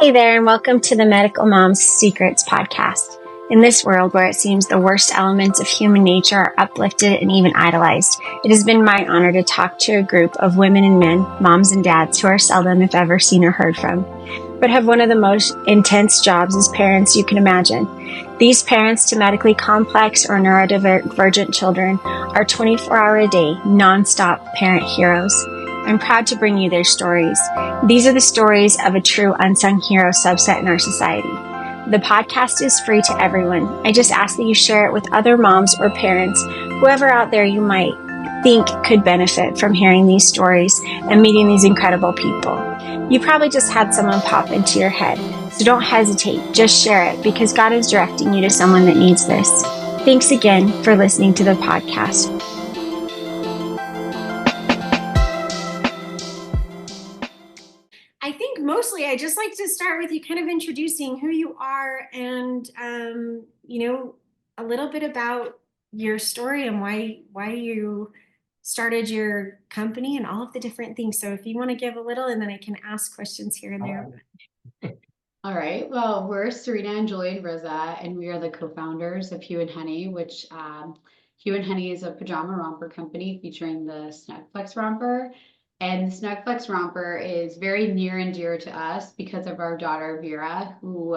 Hey there, and welcome to the Medical Mom's Secrets podcast. In this world where it seems the worst elements of human nature are uplifted and even idolized, it has been my honor to talk to a group of women and men, moms and dads, who are seldom, if ever, seen or heard from, but have one of the most intense jobs as parents you can imagine. These parents to medically complex or neurodivergent children are 24-hour-a-day, non-stop parent heroes. I'm proud to bring you their stories. These are the stories of a true unsung hero subset in our society. The podcast is free to everyone. I just ask that you share it with other moms or parents, whoever out there you might think could benefit from hearing these stories and meeting these incredible people. You probably just had someone pop into your head, so don't hesitate. Just share it because God is directing you to someone that needs this. Thanks again for listening to the podcast. I think mostly I just like to start with you kind of introducing who you are and, a little bit about your story and why you started your company and all of the different things. So if you want to give a little, and then I can ask questions here and there. All right. Well, we're Serena and Julian Rosa, and we are the co-founders of Hugh and Honey, which Hugh and Honey is a pajama romper company featuring the Snugflex romper. And the Snugflex romper is very near and dear to us because of our daughter Vera, who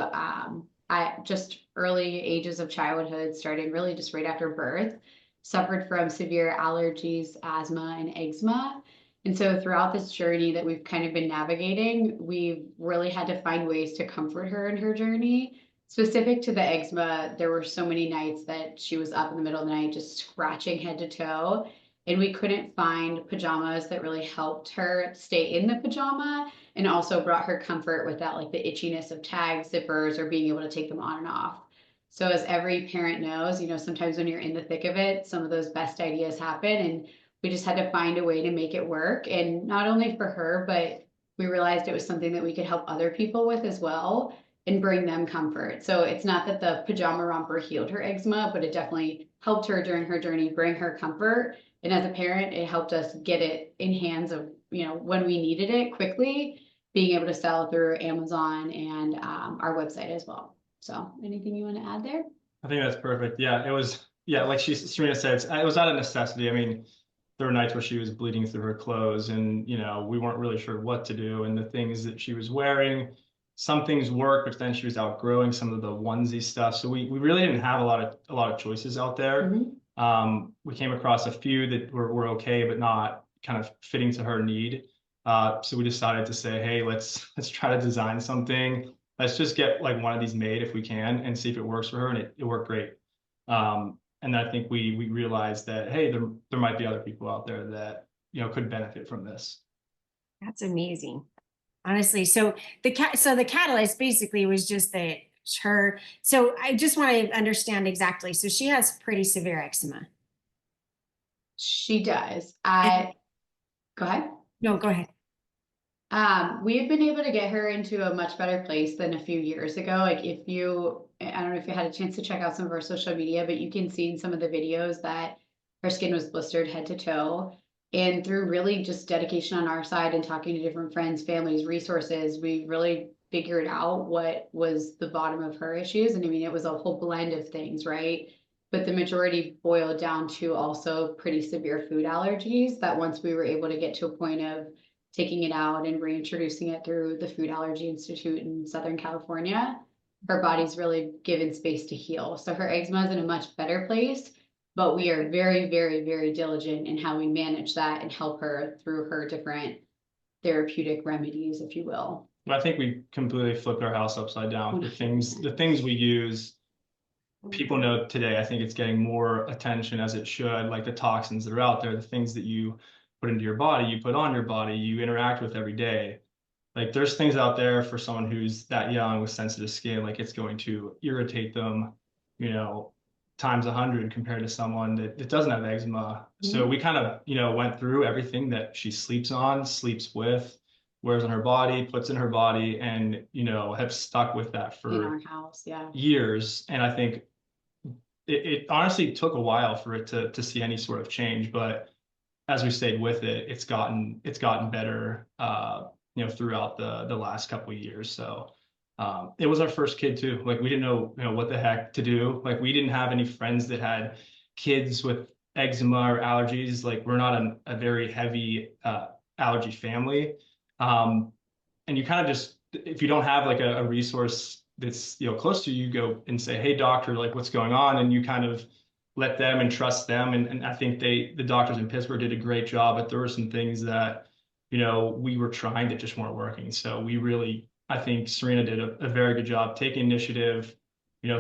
at just early ages of childhood, starting really just right after birth, suffered from severe allergies, asthma, and eczema. And so throughout this journey that we've kind of been navigating, we've really had to find ways to comfort her in her journey. Specific to the eczema, there were so many nights that she was up in the middle of the night just scratching head to toe. And we couldn't find pajamas that really helped her stay in the pajama and also brought her comfort without like the itchiness of tags, zippers, or being able to take them on and off. So as every parent knows, sometimes when you're in the thick of it, some of those best ideas happen. And we just had to find a way to make it work. And not only for her, but we realized it was something that we could help other people with as well and bring them comfort. So it's not that the pajama romper healed her eczema, but it definitely helped her during her journey, bring her comfort. And as a parent, it helped us get it in hands of, when we needed it quickly, being able to sell through Amazon and our website as well. So anything you want to add there? I think that's perfect. Yeah, it was, like Serena said, it was out of necessity. I mean, there were nights where she was bleeding through her clothes and, we weren't really sure what to do. And the things that she was wearing, some things worked, but then she was outgrowing some of the onesie stuff. So we really didn't have a lot of choices out there. We came across a few that were okay, but not kind of fitting to her need. So we decided to say, hey, let's try to design something. Let's just get like one of these made if we can and see if it works for her. And it worked great. And I think we realized that, hey, there might be other people out there that, could benefit from this. That's amazing. Honestly. So the catalyst basically was just that her. So I just want to understand exactly. So she has pretty severe eczema. She does. Go ahead. No, go ahead. We've been able to get her into a much better place than a few years ago. Like I don't know if you had a chance to check out some of our social media, but you can see in some of the videos that her skin was blistered head to toe. And through really just dedication on our side and talking to different friends, families, resources, we really figured out what was the bottom of her issues. And I mean, it was a whole blend of things, right? But the majority boiled down to also pretty severe food allergies that once we were able to get to a point of taking it out and reintroducing it through the Food Allergy Institute in Southern California, her body's really given space to heal. So her eczema is in a much better place, but we are very, very, very diligent in how we manage that and help her through her different therapeutic remedies, if you will. Well, I think we completely flipped our house upside down. The things we use, people know today, I think it's getting more attention as it should, like the toxins that are out there, the things that you put into your body, you put on your body, you interact with every day. Like there's things out there for someone who's that young with sensitive skin, like it's going to irritate them, times 100 compared to someone that doesn't have eczema. So we kind of, went through everything that she sleeps on, sleeps with, wears on her body, puts in her body, and, have stuck with that for in our house, years. And I think it honestly took a while for it to see any sort of change, but as we stayed with it, it's gotten better, throughout the last couple of years. So It was our first kid too. Like we didn't know, what the heck to do. Like we didn't have any friends that had kids with eczema or allergies. Like we're not a very heavy allergy family. And you kind of just, if you don't have like a resource that's, close to you, you go and say, hey doctor, like what's going on? And you kind of let them and trust them. And I think the doctors in Pittsburgh did a great job, but there were some things that, we were trying that just weren't working. So we really, I think Serena did a very good job taking initiative,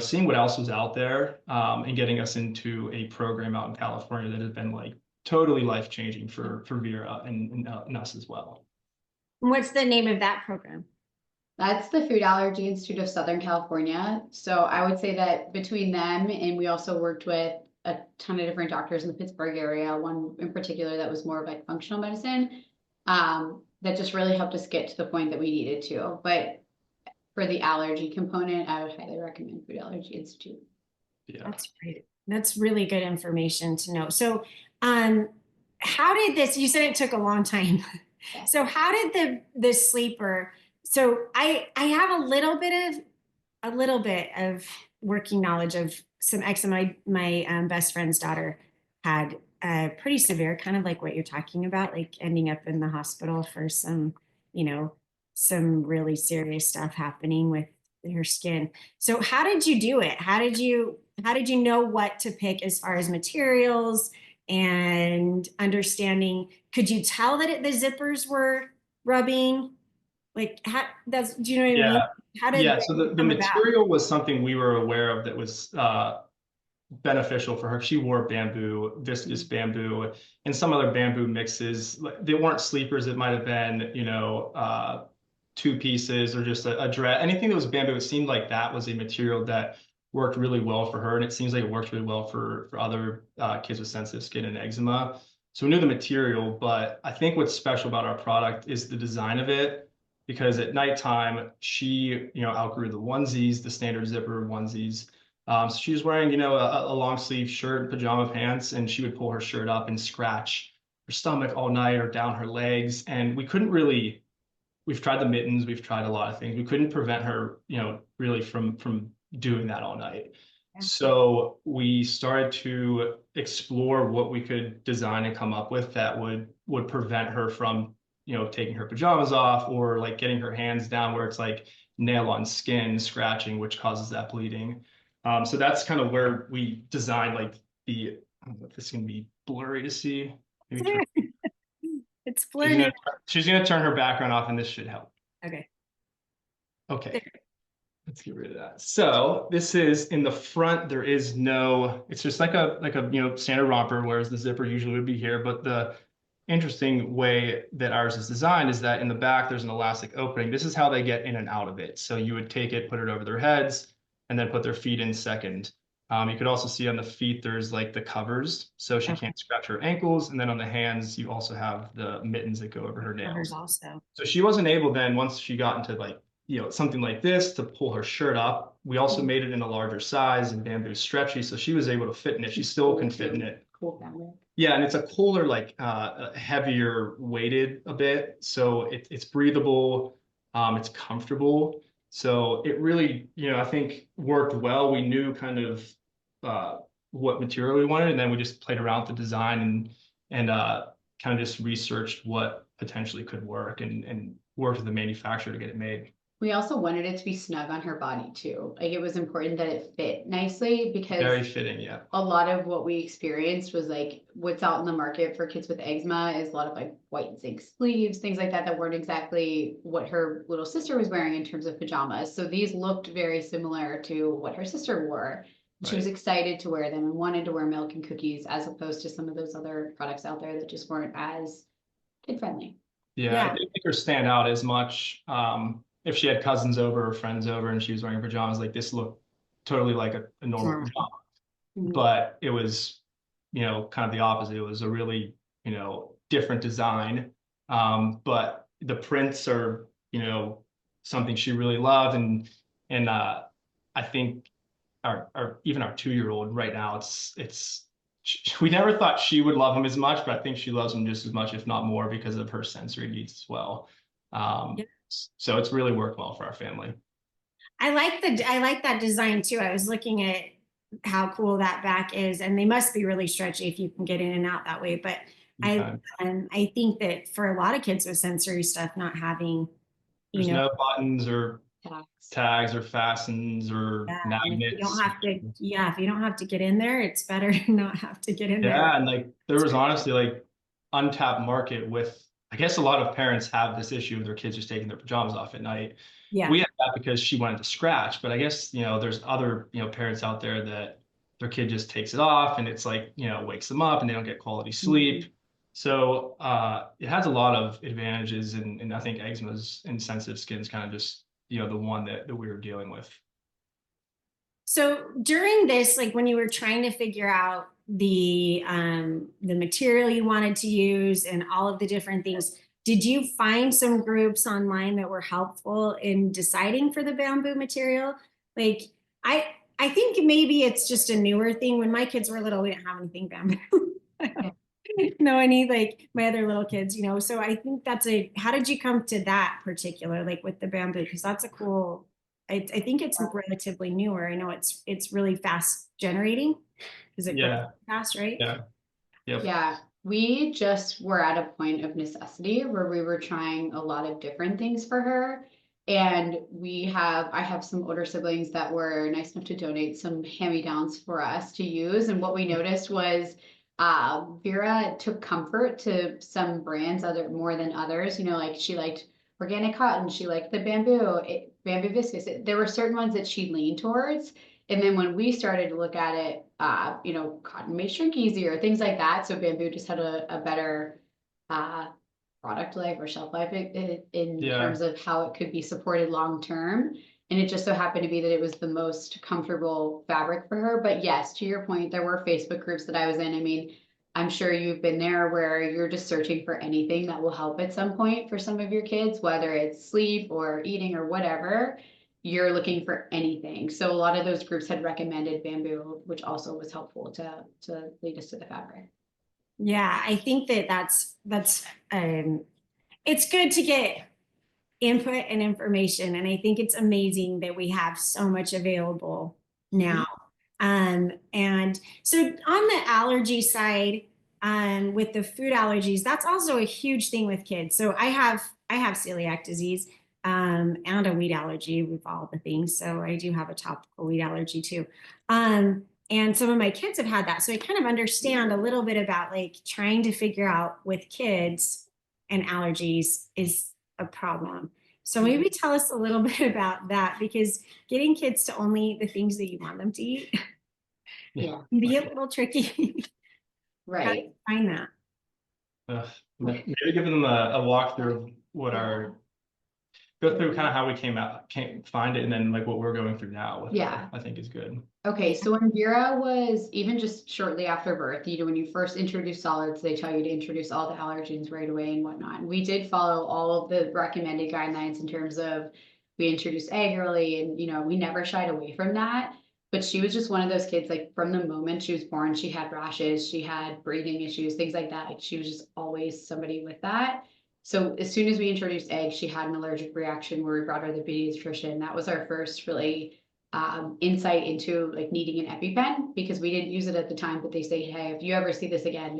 seeing what else was out there, and getting us into a program out in California that has been like totally life changing for Vera and us as well. What's the name of that program? That's the Food Allergy Institute of Southern California. So I would say that between them, and we also worked with a ton of different doctors in the Pittsburgh area, one in particular that was more of like functional medicine, that just really helped us get to the point that we needed to. But for the allergy component, I would highly recommend Food Allergy Institute. Yeah. That's great. That's really good information to know. So, how did this, you said it took a long time. Yeah. So how did the sleeper, so I have a little bit of working knowledge of some eczema. My best friend's daughter had pretty severe, kind of like what you're talking about, like ending up in the hospital for some really serious stuff happening with her skin. So how did you do it? How did you know what to pick as far as materials and understanding? Could you tell that the zippers were rubbing? Like do you know what I mean? How did Yeah, so the come about? material was something we were aware of that was beneficial for her. She wore bamboo, viscous bamboo, and some other bamboo mixes. They weren't sleepers. It might have been, two pieces or just a dress. Anything that was bamboo, it seemed like that was a material that worked really well for her. And it seems like it works really well for other kids with sensitive skin and eczema. So we knew the material, but I think what's special about our product is the design of it, because at nighttime, she, outgrew the onesies, the standard zipper onesies. So she was wearing, a long sleeve shirt and pajama pants, and she would pull her shirt up and scratch her stomach all night or down her legs. And we've tried the mittens, we've tried a lot of things. We couldn't prevent her, really from doing that all night. Yeah. So we started to explore what we could design and come up with that would prevent her from, taking her pajamas off or like getting her hands down where it's like nail on skin scratching, which causes that bleeding. So that's kind of where we designed like I don't know if this is gonna be blurry to see. It's blurry. She's gonna turn her background off and this should help. Okay. Okay. Let's get rid of that. So this is in the front. There is no, it's just like a standard romper, whereas the zipper usually would be here. But the interesting way that ours is designed is that in the back, there's an elastic opening. This is how they get in and out of it. So you would take it, put it over their heads, and then put their feet in second. You could also see on the feet, there's like the covers, so she can't scratch her ankles. And then on the hands, you also have the mittens that go over her nails. Covers also. So she wasn't able then, once she got into like, something like this, to pull her shirt up. We also made it in a larger size, and bamboo stretchy, so she was able to fit in it. She still can fit in it. Cool family. Yeah, and it's a cooler, like heavier weighted a bit, so it's breathable, it's comfortable. So it really, I think worked well. We knew kind of what material we wanted, and then we just played around with the design and kind of just researched what potentially could work and worked with the manufacturer to get it made. We also wanted it to be snug on her body too. Like it was important that it fit nicely, because very fitting, yeah. A lot of what we experienced was like what's out in the market for kids with eczema is a lot of like white zinc sleeves, things like that weren't exactly what her little sister was wearing in terms of pajamas. So these looked very similar to what her sister wore. She was excited to wear them and wanted to wear milk and cookies, as opposed to some of those other products out there that just weren't as kid friendly. Yeah, I didn't make her stand out as much. If she had cousins over or friends over and she was wearing pajamas, like this looked totally like a normal pajama. But it was, kind of the opposite. It was a really, different design. But the prints are, something she really loved. And I think even our 2-year-old right now, we never thought she would love them as much, but I think she loves them just as much, if not more, because of her sensory needs as well. So it's really worked well for our family. I like that design too. I was looking at how cool that back is, and they must be really stretchy if you can get in and out that way. But Yeah. I think that for a lot of kids with sensory stuff, not having, you There's know, no buttons or Tax. tags or fastens or yeah, and if you don't magnets. have to, yeah, if you don't have to get in there, it's better to not have to get in there. Yeah, and like there was honestly like untapped market with, I guess a lot of parents have this issue with their kids just taking their pajamas off at night. Yeah. We had that because she wanted to scratch, but I guess, there's other, parents out there that their kid just takes it off and it's like, wakes them up and they don't get quality Mhm. sleep. So it has a lot of advantages, and I think eczema's and sensitive skin's kind of just, the one that we were dealing with. So during this, like when you were trying to figure out the material you wanted to use and all of the different things, did you find some groups online that were helpful in deciding for the bamboo material? Like I I think maybe it's just a newer thing. When my kids were little, we didn't have anything bamboo. Yeah. No, any like my other little kids, you know. So I think that's a, how did you come to that particular, like with the bamboo? Because that's a cool, I think it's relatively newer. I know it's really fast generating because it grows Yeah, fast, right? yeah, yep. Yeah, we just were at a point of necessity where we were trying a lot of different things for her. And I have some older siblings that were nice enough to donate some hand-me-downs for us to use. And what we noticed was Vera took comfort to some brands more than others. You know, like she liked organic cotton, she liked the bamboo viscose. There were certain ones that she leaned towards. And then when we started to look at it, cotton may shrink easier, things like that. So bamboo just had a better uh, product life or shelf life in Yeah. terms of how it could be supported long term. And it just so happened to be that it was the most comfortable fabric for her. But yes, to your point, there were Facebook groups that I was in. I mean, I'm sure you've been there where you're just searching for anything that will help at some point for some of your kids, whether it's sleep or eating or whatever, you're looking for anything. So a lot of those groups had recommended bamboo, which also was helpful to lead us to the fabric. Yeah, I think that that's it's good to get input and information. And I think it's amazing that we have so much available Mhm. now. And so on the allergy side, with the food allergies, that's also a huge thing with kids. So I have celiac disease, and a wheat allergy with all the things. So I do have a topical wheat allergy too. And some of my kids have had that. So I kind of understand a little bit about like trying to figure out with kids and allergies is a problem. So maybe tell us a little bit about that, because getting kids to only eat the things that you want them to eat Yeah, can be a little tricky. How do you right. find that? Maybe giving them a walkthrough of what Yeah. go through kind of how we came find it, and then like what we're going through now with Yeah. her, I think is good. Okay, so when Vera was even just shortly after birth, when you first introduce solids, they tell you to introduce all the allergens right away and whatnot. And we did follow all of the recommended guidelines in terms of we introduced egg early and we never shied away from that. But she was just one of those kids, like from the moment she was born, she had rashes, she had breathing issues, things like that. Like she was just always somebody with that. So as soon as we introduced eggs, she had an allergic reaction where we brought her to the pediatrician. That was our first really insight into like needing an EpiPen because we didn't use it at the time, but they say, hey, if you ever see this again,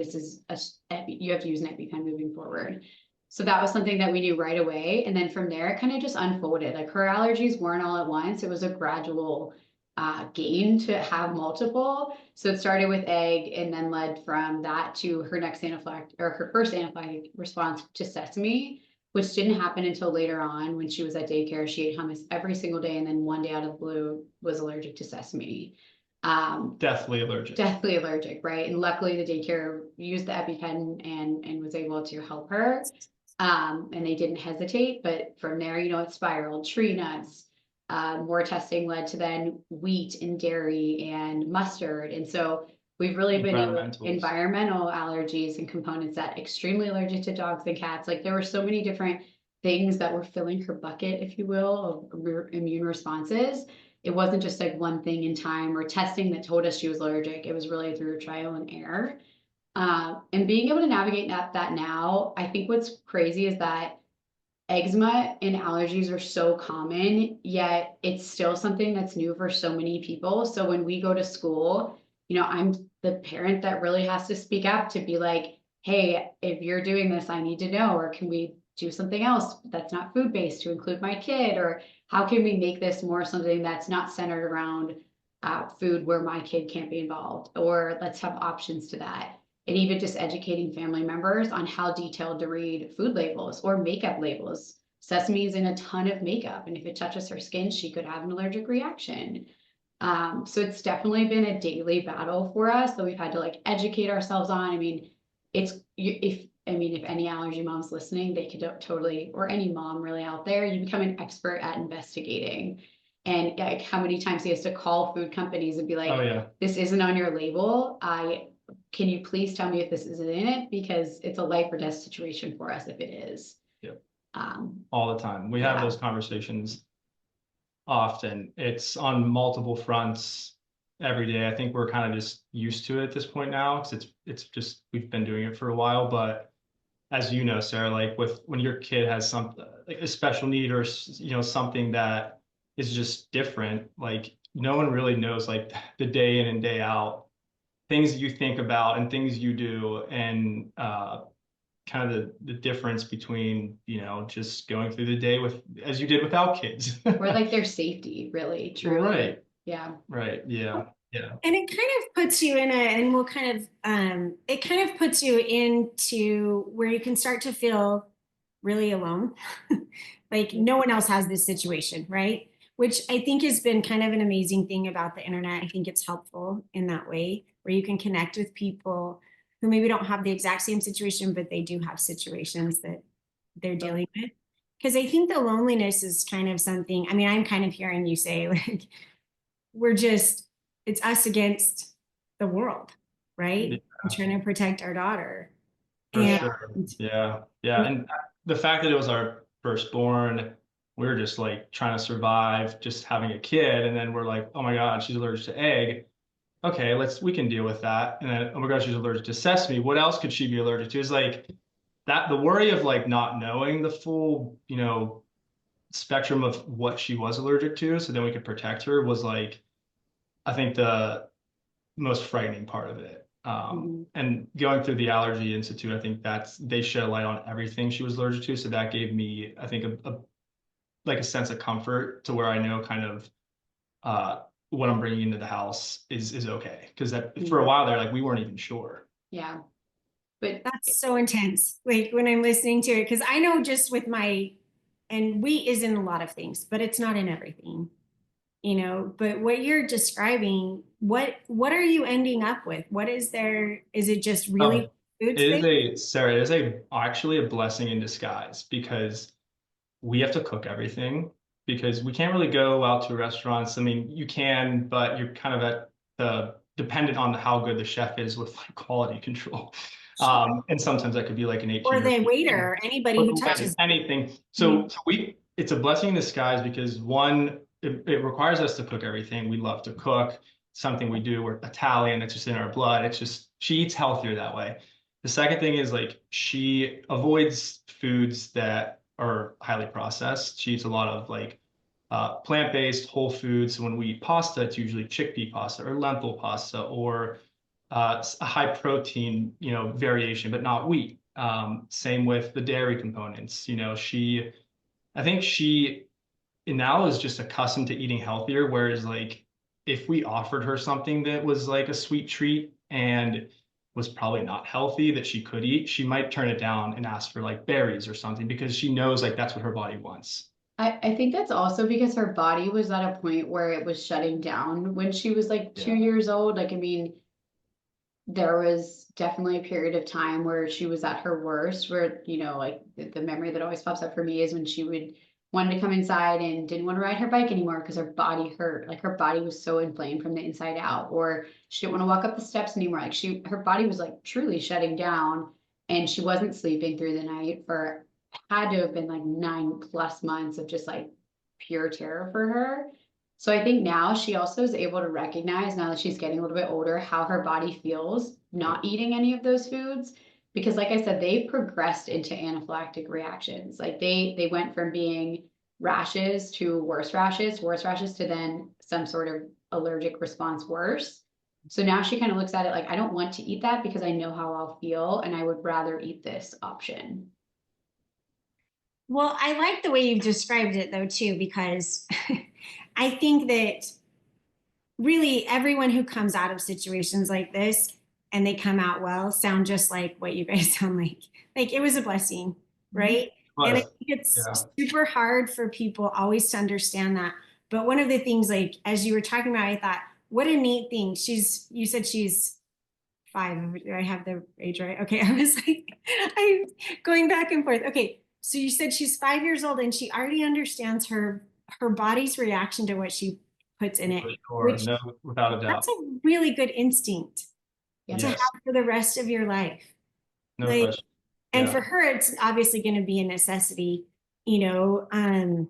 you have to use an EpiPen moving forward. So that was something that we knew right away. And then from there, it kind of just unfolded. Like her allergies weren't all at once. It was a gradual gain to have multiple. So it started with egg and then led from that to her next anaphylactic or her first anaphylactic response to sesame, which didn't happen until later on when she was at daycare. She ate hummus every single day, and then one day out of the blue was allergic to sesame. Deathly allergic. Deathly allergic, right? And luckily, the daycare used the EpiPen and was able to help her. And they didn't hesitate. But from there, it spiraled. Tree nuts, more testing led to then wheat and dairy and mustard. And so we've really been able environmental allergies and components that extremely allergic to dogs and cats. Like there were so many different things that were filling her bucket, if you will, of immune responses. It wasn't just like one thing in time or testing that told us she was allergic. It was really through trial and error. And being able to navigate that now, I think what's crazy is that eczema and allergies are so common, yet it's still something that's new for so many people. So when we go to school, I'm the parent that really has to speak up to be like, hey, if you're doing this, I need to know, or can we do something else that's not food based to include my kid, or how can we make this more something that's not centered around food where my kid can't be involved, or let's have options to that. And even just educating family members on how detailed to read food labels or makeup labels. Sesame is in a ton of makeup, and if it touches her skin, she could have an allergic reaction. So it's definitely been a daily battle for us that we've had to like educate ourselves on. I mean, if any allergy moms listening, they could totally, or any mom really out there, you become an expert at investigating. And like how many times he has to call food companies and be like, Oh yeah. this isn't on your label. Can you please tell me if this isn't in it? Because it's a life or death situation for us if it is. Yep. Um, All the time. We have yeah. those conversations often. It's on multiple fronts every day. I think we're kind of just used to it at this point now because it's just we've been doing it for a while. But as you know, Sarah, like when your kid has something like a special need or something that is just different, like no one really knows like the day in and day out things that you think about and things you do and kind of the difference between just going through the day with as you did without kids. Or like their safety, really, truly. Right. Yeah. Right. Yeah. Yeah. And it kind of puts you in and we'll kind of, it kind of puts you into where you can start to feel really alone. Like no one else has this situation, right? Which I think has been kind of an amazing thing about the internet. I think it's helpful in that way where you can connect with people who maybe don't have the exact same situation, but they do have situations that they're dealing with. Because I think the loneliness is kind of something, I mean, I'm kind of hearing you say, like, it's us against the world, right? Yeah, I'm trying to protect our daughter. for And sure. Yeah. Yeah. And the fact that it was our firstborn, we were just like trying to survive just having a kid. And then we're like, oh my God, she's allergic to egg. Okay, we can deal with that. And then, oh my gosh, she's allergic to sesame. What else could she be allergic to? Is like that the worry of like not knowing the full, spectrum of what she was allergic to, so then we could protect her was like, I think the most frightening part of it. And going through the Allergy Institute, I think they shed a light on everything she was allergic to. So that gave me, I think, like a sense of comfort to where I know kind of what I'm bringing into the house is okay. Because that for a while there, like we weren't even sure. Yeah. But that's so intense. Like when I'm listening to it, because I know just with and wheat is in a lot of things, but it's not in everything, but what you're describing, what are you ending up with? What is there? Is it just really food Sarah, it is actually a blessing in disguise because we have to cook everything because we can't really go out to restaurants. I mean, you can, but you're kind of at the dependent on how good the chef is with like quality control. And sometimes that could be like an 18 or the waiter, anybody who touches anything. So it's a blessing in disguise because one, it requires us to cook everything. We love to cook, something we do. We're Italian, it's just in our blood. It's just she eats healthier that way. The second thing is like she avoids foods that are highly processed. She eats a lot of like plant-based whole foods. When we eat pasta, it's usually chickpea pasta or lentil pasta or a high protein, variation, but not wheat. Same with the dairy components. I think she now is just accustomed to eating healthier. Whereas like if we offered her something that was like a sweet treat and was probably not healthy that she could eat, she might turn it down and ask for like berries or something because she knows like that's what her body wants. I think that's also because her body was at a point where it was shutting down when she was like 2 years old. Like, I mean, there was definitely a period of time where she was at her worst, where, like the memory that always pops up for me is when she wanted to come inside and didn't want to ride her bike anymore because her body hurt. Like her body was so inflamed from the inside out, or she didn't want to walk up the steps anymore. Like her body was like truly shutting down, and she wasn't sleeping through the night for had to have been like 9+ months of just like pure terror for her. So I think now she also is able to recognize, now that she's getting a little bit older, how her body feels not eating any of those foods. because like I said, they progressed into anaphylactic reactions. Like they went from being rashes to worse rashes to then some sort of allergic response worse. So now she kind of looks at it like, I don't want to eat that because I know how I'll feel and I would rather eat this option. Well, I like the way you've described it though, too, because I think that really everyone who comes out of situations like this and they come out well sound just like what you guys sound like. Like it was a blessing, right? And I But think it's yeah, super hard for people always to understand that. But one of the things, like as you were talking about, I thought, what a neat thing. You said she's 5. Do I have the age right? Okay. I was like, I'm going back and forth. Okay. So you said she's 5 years old and she already understands her body's reaction to what she puts in it, for sure. which No, without a that's doubt. a really good instinct to have Yes. Yes, for the rest of your life. no Like, question. and Yeah, for her, it's obviously going to be a necessity, you know. And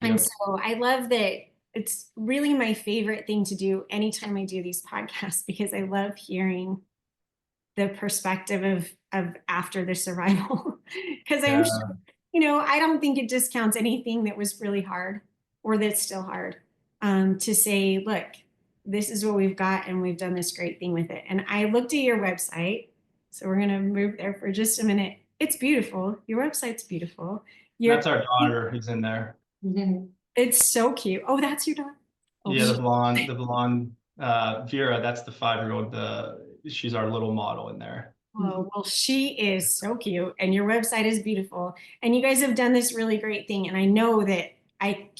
yep. so I love that it's really my favorite thing to do anytime I do these podcasts because I love hearing the perspective of after the survival. Because I'm sure, Yeah, I don't think it discounts anything that was really hard or that's still hard. To say, look, this is what we've got, and we've done this great thing with it. And I looked at your website, so we're gonna move there for just a minute. It's beautiful. Your website's beautiful. Your that's our daughter who's in there. Mhm. It's so cute. Oh, that's your dog. Oh, Yeah, the blonde, Vera, that's the 5-year-old. She's our little model in there. oh, well, she is so cute, and your website is beautiful. And you guys have done this really great thing. And I know that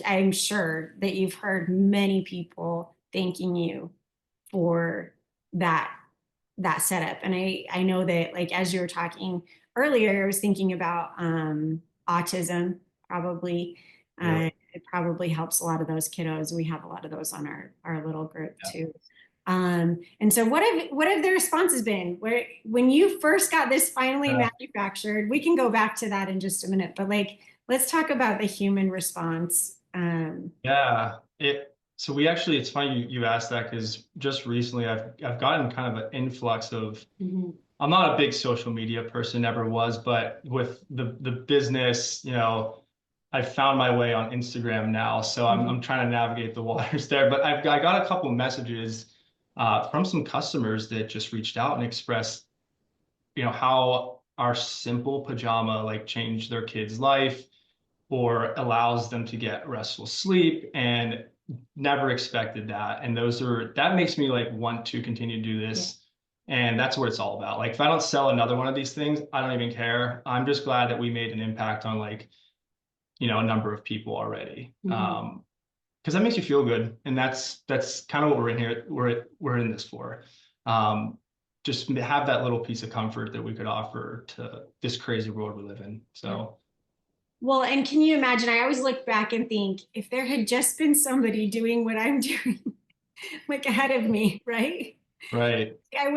I'm sure that you've heard many people thanking you for that setup. And I know that, like as you were talking earlier, I was thinking about autism probably. Yep. It probably helps a lot of those kiddos. We have a lot of those on our little group Yeah. too. And so what have the responses been? Where when you first got this finally Uh, manufactured, we can go back to that in just a minute, but like let's talk about the human response. yeah. So we actually, it's funny you asked that because just recently I've gotten kind of an influx of. Mhm. I'm not a big social media person, never was, but with the business, I've found my way on Instagram now, so I'm Mhm. trying to navigate the waters there. But I got a couple messages from some customers that just reached out and expressed, how our simple pajama like changed their kid's life or allows them to get restful sleep and never expected that. And that makes me like want to continue to do Yeah. this. And that's what it's all about. Like if I don't sell another one of these things, I don't even care. I'm just glad that we made an impact on like, a number of people already. Mhm. Because that makes you feel good. And that's kind of what we're in here. We're in this for. Um, just have that little piece of comfort that we could offer to this crazy world we live in. Yeah. So Well, and can you imagine? I always look back and think if there had just been somebody doing what I'm doing, like ahead of me, right? right, I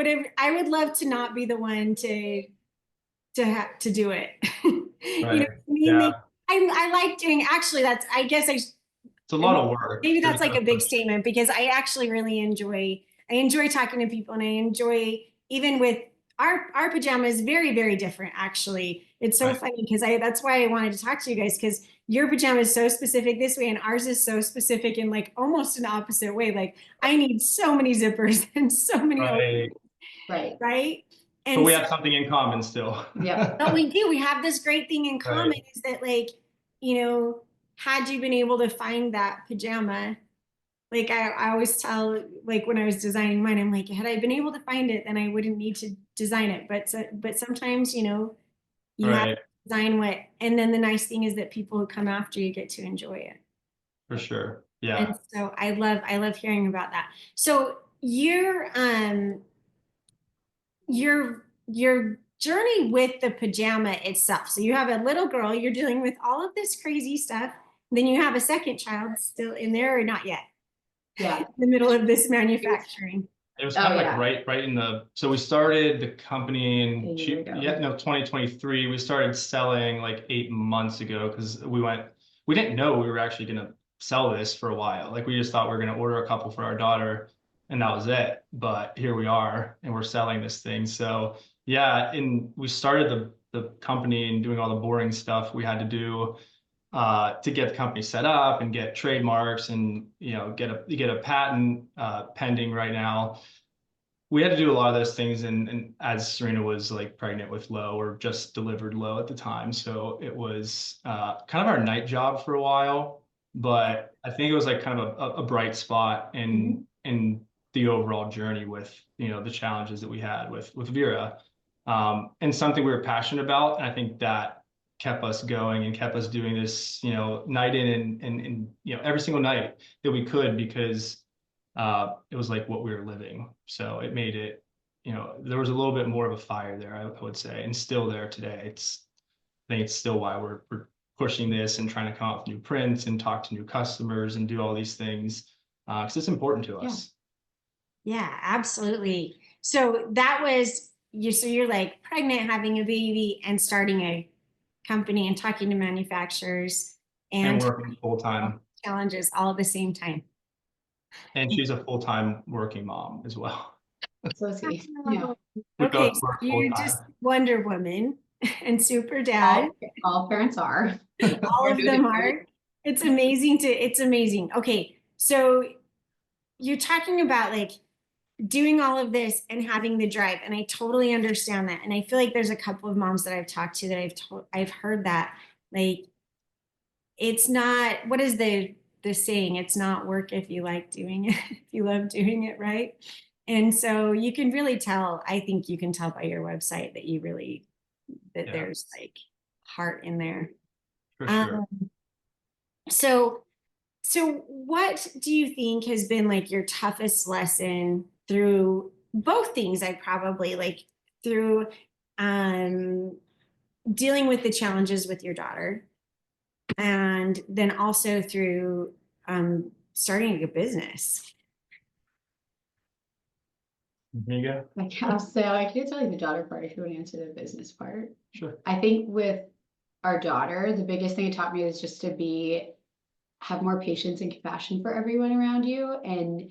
would love to not be the one to do it. right. I mean, Yeah. I like doing, actually, I guess It's a lot of work. maybe There's that's like no a big question. statement because I actually really I enjoy talking to people and I enjoy even with our pajamas very, very different actually. It's so Right. funny because that's why I wanted to talk to you guys because your pajama is so specific this way and ours is so specific in like almost an opposite way. Like I need so many zippers and so many Right. Right. right? But And we so have something in common still. Yep. but we do. We have this great thing in common Right. is that, like, you know, had you been able to find that pajama, like I always tell, like when I was designing mine, I'm like, had I been able to find it, then I wouldn't need to design it. But sometimes, you have to Right. design what, and then the nice thing is that people who come after you get to enjoy it. For sure. And Yeah. so I love hearing about that. So your journey with the pajama itself. So you have a little girl, you're dealing with all of this crazy stuff. Then you have a second child still in there or not yet, Yeah. in the middle of this manufacturing. It was Oh, kind of like yeah. right in so we started the company A in year ago. 2023. We started selling like 8 months ago because we didn't know we were actually going to sell this for a while. Like we just thought we were going to order a couple for our daughter and that was it. But here we are and we're selling this thing. So Yeah, and we started the company and doing all the boring stuff we had to do to get the company set up and get trademarks and get a patent pending right now. We had to do a lot of those things, and as Serena was like pregnant with Lo or just delivered Lo at the time, so it was kind of our night job for a while. But I think it was like kind of a bright spot in the overall journey with the challenges that we had with Vera, and something we were passionate about. And I think that kept us going and kept us doing this night in and every single night that we could, because it was like what we were living. So it made it, there was a little bit more of a fire there, I would say, and still there today. I think it's still why we're pushing this and trying to come up with new prints and talk to new customers and do all these things, because it's important to us. Yeah, absolutely. So that was you. So you're like pregnant, having a baby, and starting a company and talking to manufacturers And and working full time. challenges all at the same time. And she's a full-time working mom as well. So sweet. Yeah. We Okay, both so work you're just full-time. Wonder Woman and Super Dad. All parents are. All of them are. It's amazing it's amazing. Okay, so you're talking about like doing all of this and having the drive, and I totally understand that. And I feel like there's a couple of moms that I've talked to that I've heard that like it's not, what is the saying? It's not work if you like doing it, if you love doing it, right? And so you can really tell, I think you can tell by your website that you really that there's like heart in there. For sure. So what do you think has been like your toughest lesson through both things? I probably like through dealing with the challenges with your daughter, and then also through starting a business. There you go. I can't say I can't tell you the daughter part if you want to answer the business part. Sure. I think with our daughter, the biggest thing it taught me is just to have more patience and compassion for everyone around you. And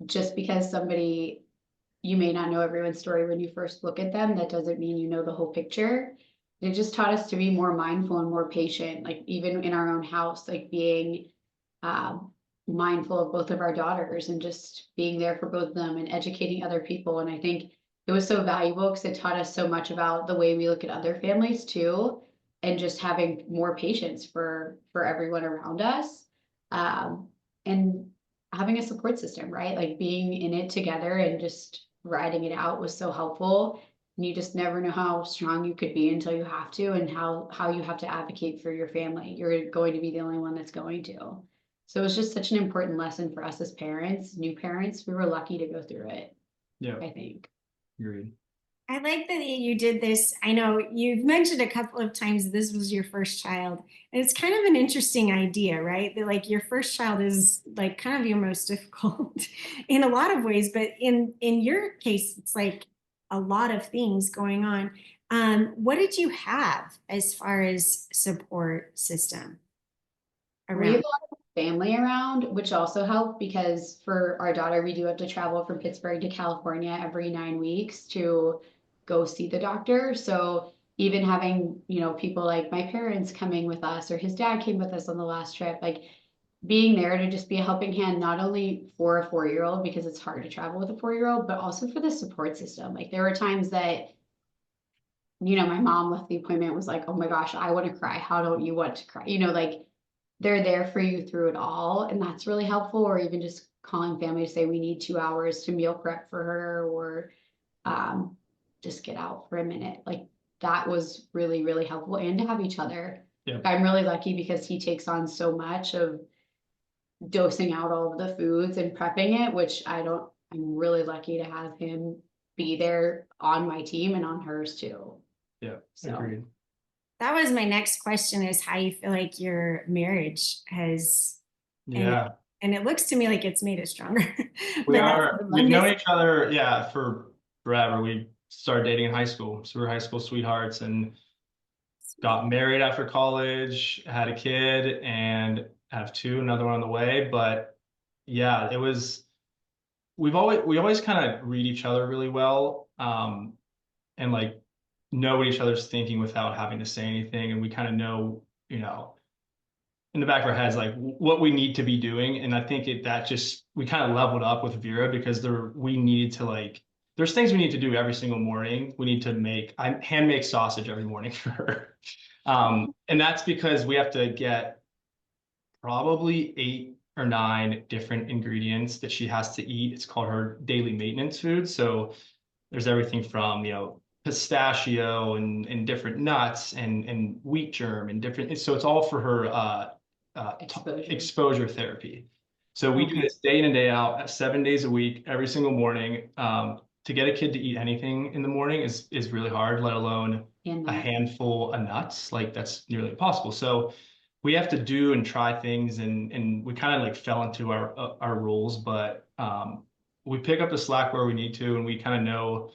just because you may not know everyone's story when you first look at them, that doesn't mean you know the whole picture. It just taught us to be more mindful and more patient, like even in our own house, like being mindful of both of our daughters and just being there for both of them and educating other people. And I think it was so valuable because it taught us so much about the way we look at other families too, and just having more patience for everyone around us, and having a support system, right? Like being in it together and just riding it out was so helpful. And you just never know how strong you could be until you have to, and how you have to advocate for your family. You're going to be the only one that's going to. So it was just such an important lesson for us as parents, new parents. We were lucky to go through it. Yeah, I think. agreed. I like that you did this. I know you've mentioned a couple of times this was your first child. And it's kind of an interesting idea, right? That like your first child is like kind of your most difficult in a lot of ways, but in your case, it's like a lot of things going on. What did you have as far as support system We have around? a lot of family around, which also helped because for our daughter, we do have to travel from Pittsburgh to California every 9 weeks to go see the doctor. So even having, people like my parents coming with us or his dad came with us on the last trip, like being there to just be a helping hand, not only for a 4-year-old, because it's hard to travel with a 4-year-old, but also for the support system. Like there were times that, my mom left the appointment was like, oh my gosh, I want to cry. How don't you want to cry? Like they're there for you through it all. And that's really helpful. Or even just calling family to say we need 2 hours to meal prep for her, or just get out for a minute. Like that was really, really helpful, and to have each other. Yeah. I'm really lucky because he takes on so much of dosing out all of the foods and prepping it, which I'm really lucky to have him be there on my team and on hers too. Yeah, So. agreed. That was my next question, is how you feel like your marriage has, Yeah. and it looks to me like it's made it stronger. We've known each other, for forever. We started dating in high school. So we were high school sweethearts and got married after college, had a kid, and have another one on the way. But yeah, we always kind of read each other really well. and like know what each other's thinking without having to say anything. And we kind of know, you know, in the back of our heads, like what we need to be doing. And I think that just, we kind of leveled up with Vera because we needed to like, there's things we need to do every single morning. We need to I hand make sausage every morning for her. And that's because we have to get probably 8 or 9 different ingredients that she has to eat. It's called her daily maintenance food. So there's everything from, you know, pistachio and different nuts and wheat germ and different. So it's all for her exposure therapy. So we do this day in and day out, 7 days a week, every single morning. To get a kid to eat anything in the morning is really hard, let alone a handful of nuts. Like that's nearly impossible. So we have to do and try things, and we kind of like fell into our rules, but we pick up the slack where we need to, and we kind of know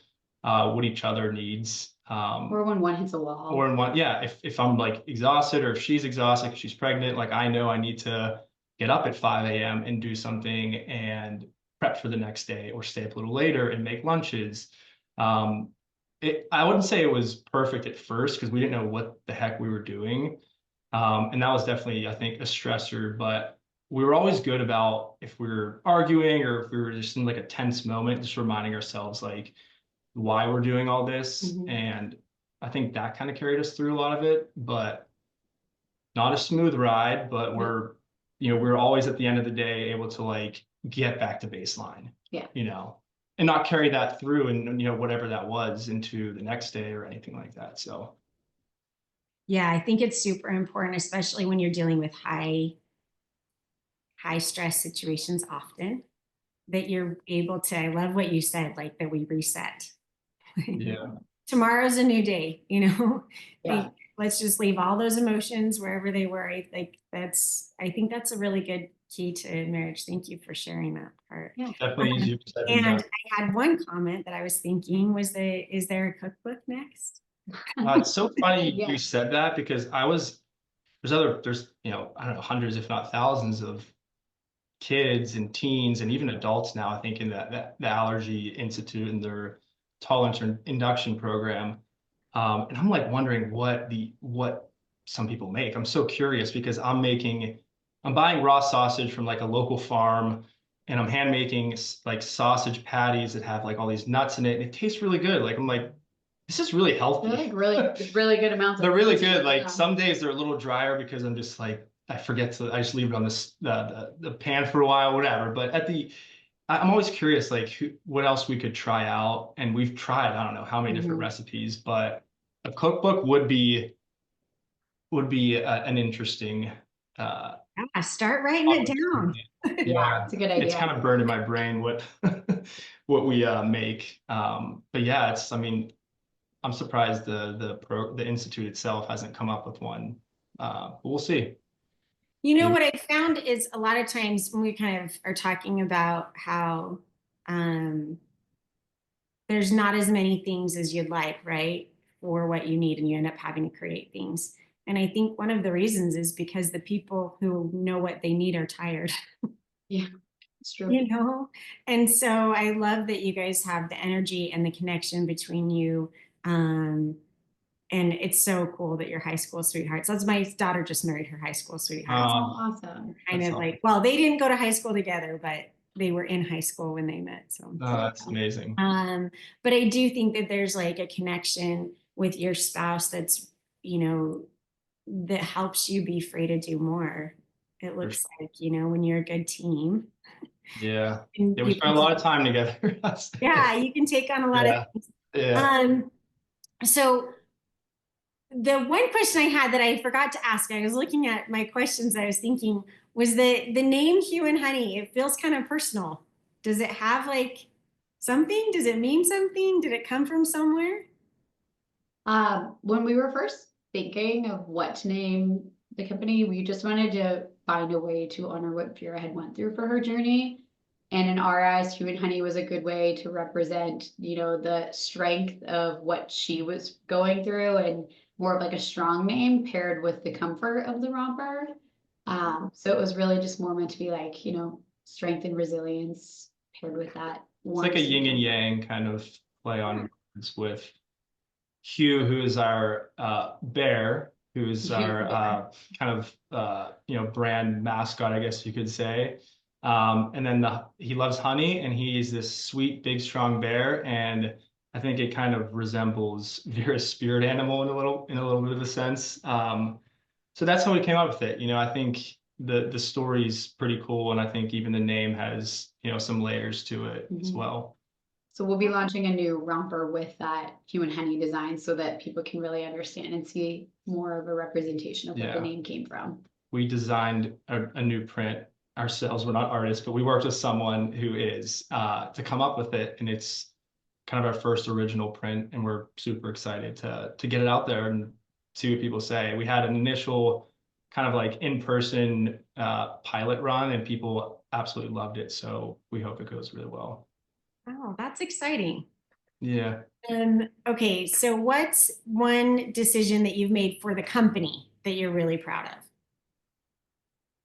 what each other needs. Or when one hits a wall. Or in one, yeah, if I'm like exhausted or if she's exhausted, if she's pregnant, like I know I need to get up at 5 a.m. and do something and prep for the next day, or stay up a little later and make lunches. I wouldn't say it was perfect at first because we didn't know what the heck we were doing. And that was definitely, I think, a stressor, but we were always good about if we were arguing or if we were just in like a tense moment, just reminding ourselves like why we're doing all this. And I think that kind of carried us through a lot of it, but not a smooth ride, but we're always at the end of the day able to like get back to baseline, you know, and not carry that through and, you know, whatever that was into the next day or anything like that. So. Yeah, I think it's super important, especially when you're dealing with high stress situations often, that you're able to, I love what you said, like that we reset. Yeah. Tomorrow's a new day, you know? Yeah. Like, let's just leave all those emotions wherever they were. I think that's a really good key to marriage. Thank you for sharing that part. Yeah. Definitely easier said than And done. I had one comment that I was thinking is there a cookbook next? It's so funny you said that because there's, you know, I don't know, hundreds, if not thousands of kids and teens and even adults now, I think, in the Allergy Institute and their tolerance or induction program. And I'm like wondering what some people make. I'm so curious because I'm buying raw sausage from like a local farm, and I'm hand making like sausage patties that have like all these nuts in it, and it tastes really good. Like I'm like, this is really healthy. They're like really good amounts of They're really protein, good. Like some days they're a little drier because I'm just like, I just leave it on the pan for a while, whatever. But I'm always curious, like what else we could try out. And we've tried, I don't know how many different recipes, but a cookbook would be an interesting, start writing it down. Yeah, it's a good idea. It's kind of burned in my brain what what we make. But yeah, I mean, I'm surprised the institute itself hasn't come up with one. But we'll see. You know what I found is a lot of times when we kind of are talking about how there's not as many things as you'd like, right? For what you need, and you end up having to create things. And I think one of the reasons is because the people who know what they need are tired. Yeah, it's true. You know? And so I love that you guys have the energy and the connection between you. And it's so cool that you're high school sweethearts. That's my daughter just married her high school sweetheart. Oh, awesome. Kind of like, well, they didn't go to high school together, but they were in high school when they met. So that's amazing. But I do think that there's like a connection with your spouse that's, you know, that helps you be free to do more. It looks like, you know, when you're a good team. Yeah. Yeah, we spent a lot of time together. Yeah, you can take on a lot of things. Yeah. So the one question I had that I forgot to ask, I was looking at my questions, I was thinking, was the name Hugh and Honey. It feels kind of personal. Does it have like something? Does it mean something? Did it come from somewhere? When we were first thinking of what to name the company, we just wanted to find a way to honor what Vera had went through for her journey. And in our eyes, Hugh and Honey was a good way to represent, you know, the strength of what she was going through, and more of like a strong name paired with the comfort of the romper. So it was really just more meant to be like, you know, strength and resilience paired with that. It's like a yin and yang kind of play on words with Hugh, who is our bear, who's our Yeah. kind of brand mascot, I guess you could say. And then he loves honey, and he's this sweet, big, strong bear, and I think it kind of resembles Vera's spirit animal in a little bit of a sense. So that's how we came up with it. I think the story's pretty cool, and I think even the name has some layers to it as well. So we'll be launching a new romper with that Hugh and Honey design so that people can really understand and see more of a representation of what the Yeah. name came from. We designed a new print ourselves. We're not artists, but we worked with someone who is to come up with it, and it's kind of our first original print, and we're super excited to get it out there and see what people say. We had an initial kind of like in-person pilot run, and people absolutely loved it. So we hope it goes really well. Oh, that's exciting. Yeah. Okay, so what's one decision that you've made for the company that you're really proud of?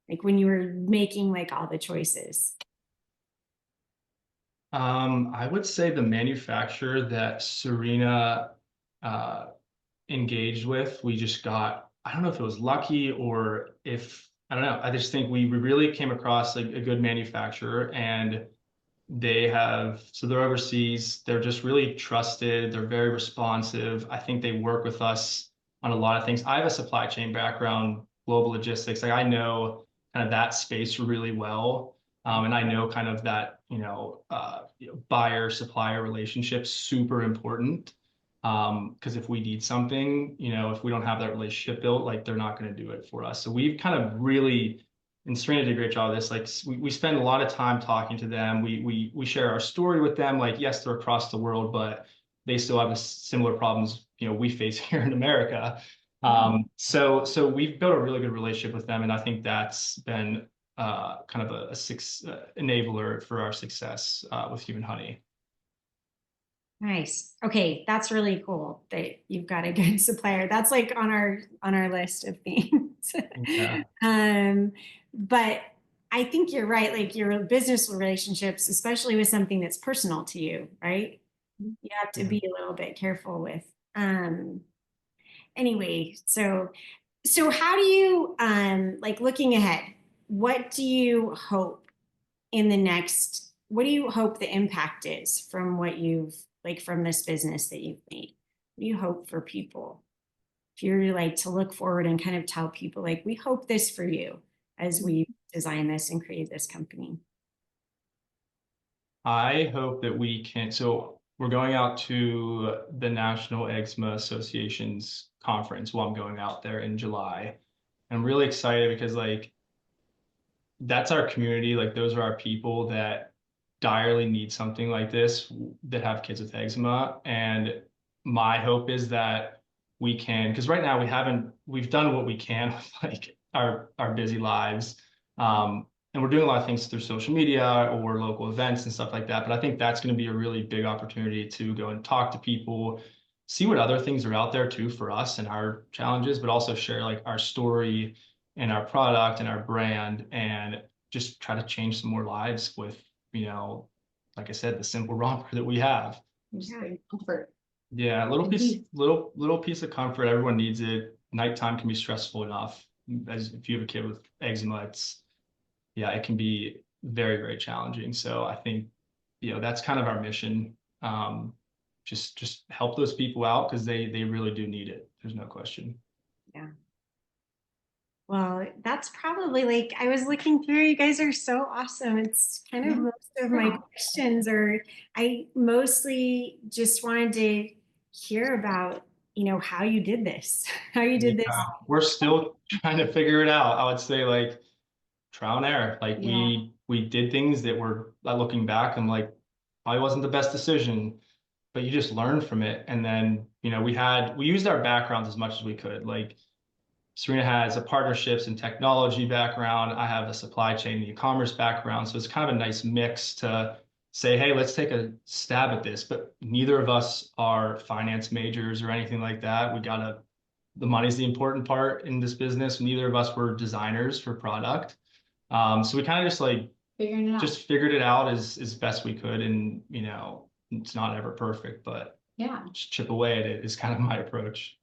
Like when you were making like all the choices. I would say the manufacturer that Serena uh, engaged with, we just got, I don't know if it was lucky or if, I don't know. I just think we really came across like a good manufacturer, and so they're overseas. They're just really trusted. They're very responsive. I think they work with us on a lot of things. I have a supply chain background, global logistics. Like I know kind of that space really well. And I know kind of that, buyer supplier relationship super important. Because if we need something, if we don't have that relationship built, like they're not going to do it for us. So we've kind of really, and Serena did a great job of this. Like we spend a lot of time talking to them. We share our story with them. Like yes, they're across the world, but they still have similar problems we face here in America. So we've built a really good relationship with them, and I think that's been kind of a enabler for our success with Human Honey. Nice. Okay, that's really cool that you've got a good supplier. That's like on our list of things. Yeah. But I think you're right. Like your business relationships, especially with something that's personal to you, right? You have to be a little bit careful with. Anyway, so how do you like looking ahead? What do you hope what do you hope the impact is from what you've like from this business that you've made? What do you hope for people? If you're like to look forward and kind of tell people like we hope this for you as we design this and create this company. I hope that we can. So we're going out to the National Eczema Association's conference. Well, I'm going out there in July. I'm really excited because like that's our community. Like those are our people that direly need something like this, that have kids with eczema. And my hope is that we can, because right now we've done what we can with like our busy lives. And we're doing a lot of things through social media or local events and stuff like that. But I think that's going to be a really big opportunity to go and talk to people, see what other things are out there too for us and our challenges, but also share like our story and our product and our brand, and just try to change some more lives with, like I said, the simple romper that we have. Just bring comfort. Yeah, a little piece of comfort. Everyone needs it. Nighttime can be stressful enough. As if you have a kid with eczema, it can be very, very challenging. So I think, that's kind of our mission. Just help those people out because they really do need it. There's no question. Yeah. Well, that's probably like I was looking through. You guys are so awesome. It's kind of most of my questions, or I mostly just wanted to hear about, how you did this, how you did this. We're still trying to figure it out. I would say like trial and error. Like we did things that were looking back, I'm like, probably wasn't the best decision, but you just learn from it. And then, we used our backgrounds as much as we could. Like Serena has a partnerships and technology background. I have a supply chain and e-commerce background. So it's kind of a nice mix to say, hey, let's take a stab at this. But neither of us are finance majors or anything like that. The money's the important part in this business. Neither of us were designers for product. So we kind of just like Figuring it out. just figured it out as best we could. And, it's not ever perfect, but Yeah. just chip away at it is kind of my approach.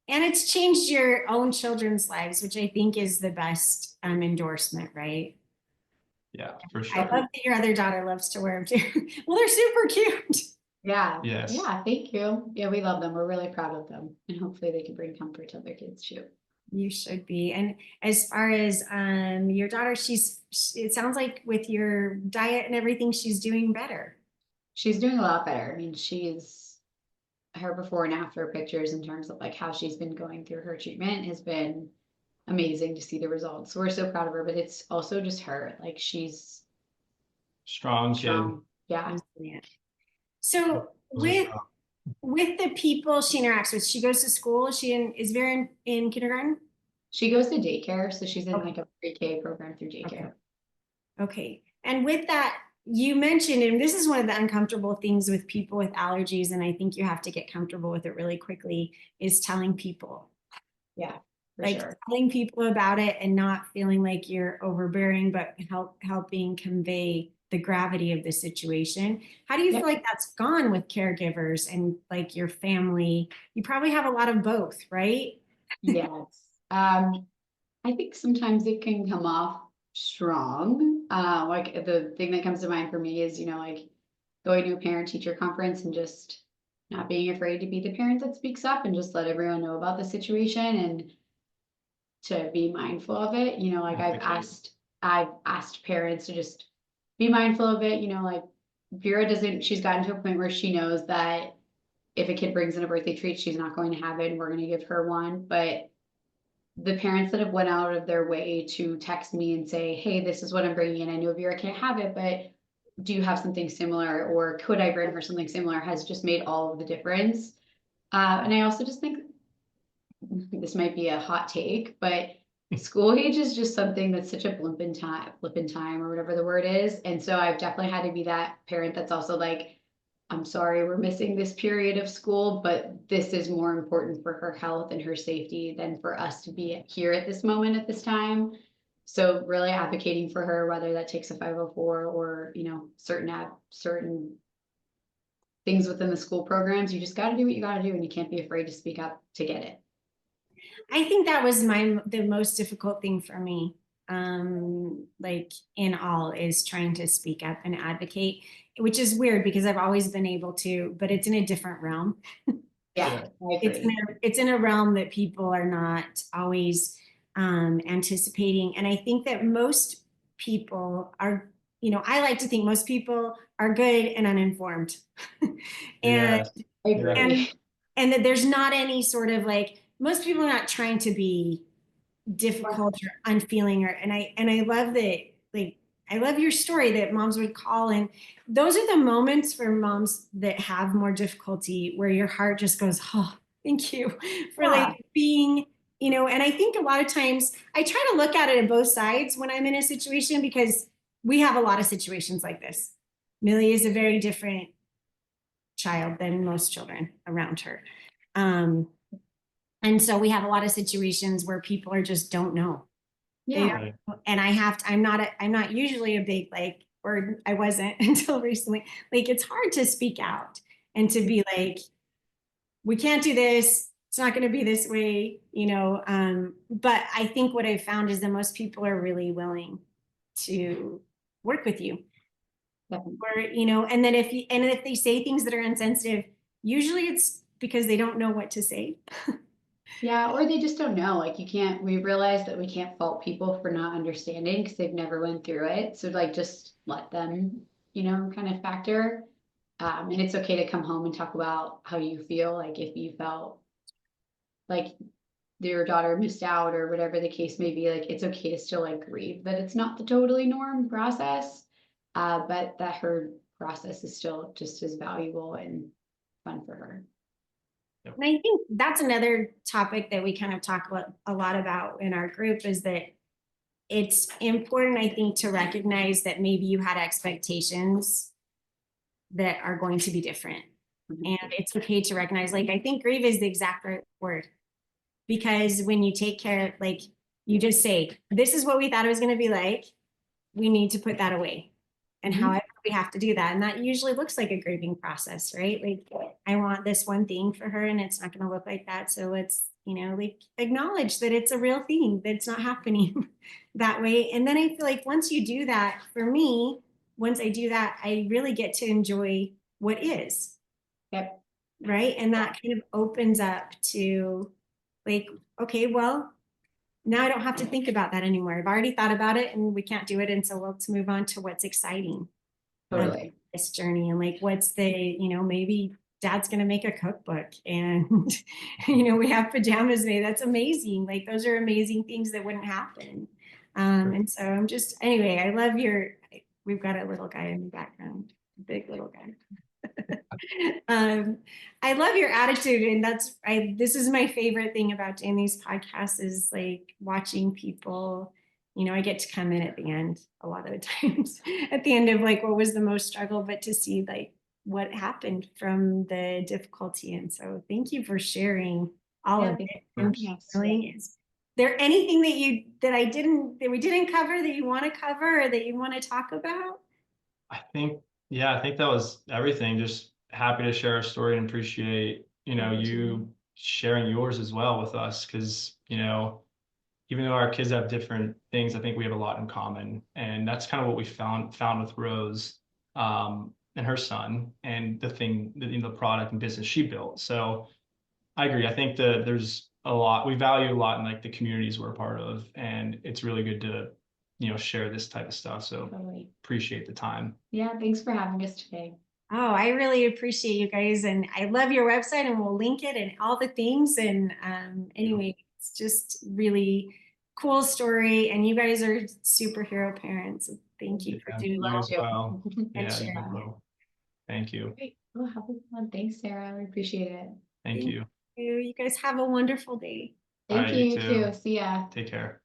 And it's changed your own children's lives, which I think is the best endorsement, right? Yeah, for I sure. love that your other daughter loves to wear them too. Well, they're super cute. Yeah. Yes. Yeah. Thank you. Yeah, we love them. We're really proud of them, and hopefully they can bring comfort to other kids too. You should be. And as far as your daughter, it sounds like with your diet and everything, she's doing better. She's doing a lot better. I mean, her before and after pictures in terms of like how she's been going through her treatment has been amazing to see the results. So we're so proud of her, but it's also just her. Like she's Strong kid. strong. Yeah. So with the people she interacts with, she goes to school. Is Vera in kindergarten? She goes to daycare, so she's in Okay. like a pre-K program through daycare. Okay. And with that, you mentioned, and this is one of the uncomfortable things with people with allergies, and I think you have to get comfortable with it really quickly, is telling people. Yeah, for Like sure. telling people about it and not feeling like you're overbearing, but helping convey the gravity of the situation. How do you feel like that's gone with caregivers and like your family? You probably have a lot of both, right? Yes. I think sometimes it can come off strong. Like the thing that comes to mind for me is, like going to a parent teacher conference and just not being afraid to be the parent that speaks up and just let everyone know about the situation and to be mindful of it. Like I've asked parents to just be mindful of it. Like she's gotten to a point where she knows that if a kid brings in a birthday treat, she's not going to have it and we're going to give her one. But the parents that have went out of their way to text me and say, hey, this is what I'm bringing in. I know Vera can't have it, but do you have something similar? Or could I bring her something similar? Has just made all of the difference. And I also just think this might be a hot take, but school age is just something that's such a blip in time or whatever the word is. And so I've definitely had to be that parent that's also like, I'm sorry, we're missing this period of school, but this is more important for her health and her safety than for us to be here at this moment at this time. So really advocating for her, whether that takes a 504 or, certain things within the school programs, you just got to do what you got to do and you can't be afraid to speak up to get it. I think that was the most difficult thing for me. Like in all is trying to speak up and advocate, which is weird because I've always been able to, but it's in a different realm. Yeah, I agree. It's in a realm that people are not always anticipating. And I think that most people are, I like to think most people are good and uninformed. and Yes. I agree. and that there's not any sort of like, most people are not trying to be difficult or unfeeling and I love that, like I love your story that moms would call, and those are the moments for moms that have more difficulty where your heart just goes, oh, thank you for like being, and I think a lot of times I try to look at it at both sides when I'm in a situation, because we have a lot of situations like this. Millie is a very different child than most children around her. And so we have a lot of situations where people are just don't know. Yeah. And I'm not usually a big or I wasn't until recently. Like it's hard to speak out and to be like, we can't do this. It's not going to be this way, but I think what I found is that most people are really willing to work with you. Or, and then if they say things that are insensitive, usually it's because they don't know what to say. Yeah, or they just don't know. Like we realize that we can't fault people for not understanding because they've never went through it. So like just let them, kind of factor. And it's okay to come home and talk about how you feel. Like if you felt like your daughter missed out or whatever the case may be, like it's okay to still like grieve that it's not the totally norm process. But that her process is still just as valuable and fun for her. And I think that's another topic that we kind of talk a lot about in our group, is that it's important, I think, to recognize that maybe you had expectations that are going to be different. And it's okay to recognize, like, I think grieve is the exact right word, because when you take care, like you just say, this is what we thought it was going to be like. We need to put that away. and however we have to do that. And that usually looks like a grieving process, right? Like, I want this one thing for her and it's not going to look like that. So let's, like acknowledge that it's a real thing, that it's not happening that way. And then I feel like once you do that, for me, once I do that, I really get to enjoy what is. Yep. Right. And that kind of opens up to like, okay, well, now I don't have to think about that anymore. I've already thought about it and we can't do it. And so let's move on to what's exciting. Totally. This journey and like, what's the, maybe dad's going to make a cookbook and, we have pajamas made. That's amazing. Like those are amazing things that wouldn't happen. And so I'm just, anyway, I love we've got a little guy in the background, a big little guy. I love your attitude, and this is my favorite thing about doing these podcasts is like watching people. I get to come in at the end a lot of the times at the end of like what was the most struggle, but to see like what happened from the difficulty. And so thank you for sharing all of it. And is there anything that we didn't cover that you want to cover or that you want to talk about? I think that was everything. Just happy to share our story and appreciate, you sharing yours as well with us. Cause, even though our kids have different things, I think we have a lot in common. And that's kind of what we found with Rose, and her son and the product and business she built. So I agree. I think that there's a lot, we value a lot in like the communities we're a part of. And it's really good to, share this type of stuff. So appreciate the time. Yeah, thanks for having us today. Oh, I really appreciate you guys. And I love your website and we'll link it and all the things. And anyway, it's just really cool story. And you guys are superhero parents. So thank you for doing that as well. And sharing. Thank you. Great. Well, have a good one. Thanks, Sarah. We appreciate it. Thank you. You guys have a wonderful day. Thank you. You too. See ya. Take care.